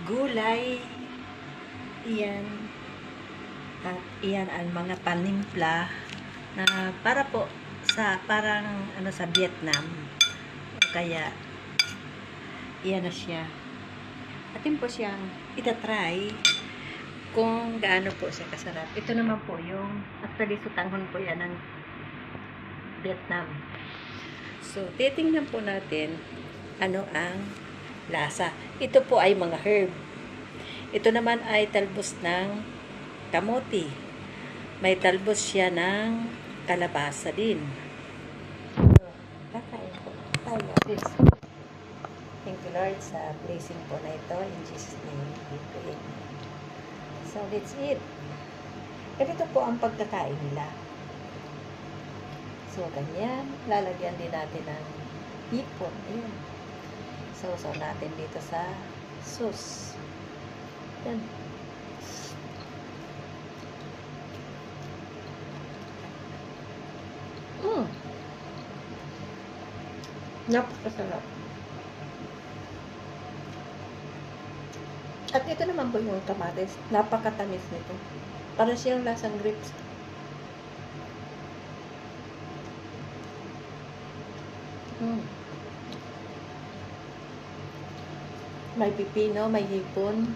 gulay. Iyan. At iyan ang mga panimpla na para po sa parang ano sa Vietnam. Kaya iyan na siya. Atin po siyang itatry kung gaano po siya kasarap. Ito naman po yung actually sutanghon po yan ng Vietnam. So, titingnan po natin ano ang lasa. Ito po ay mga herb. Ito naman ay talbos ng kamote. May talbos siya ng kalabasa din. So, kakain po tayo. Thank you Lord sa blessing po na ito. In Jesus' name, we pray. So, let's eat. Ganito po ang pagkakain nila. So, ganyan. Lalagyan din natin ng hipon. Ayan. So natin dito sa sauce. Yan. Napakasarap. At ito naman po yung kamatis. Napakatamis nito. Para siyang lasang grapes. May pipino, may hipon.